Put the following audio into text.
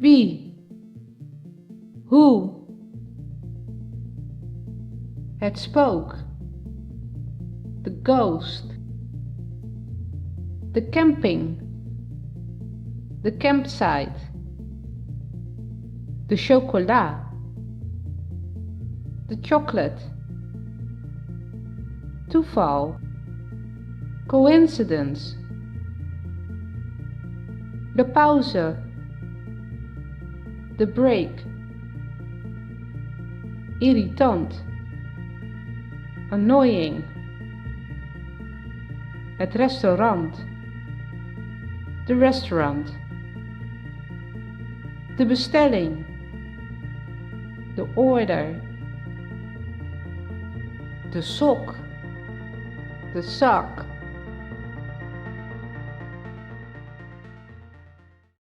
Wie? Hoe? Het spook. The ghost. The camping. The campsite. De chocola. De chocolate. Toeval. Coincidence. De pauze. De break. Irritant. Annoying. Het restaurant. The restaurant. De bestelling. De order. De sok. De zak.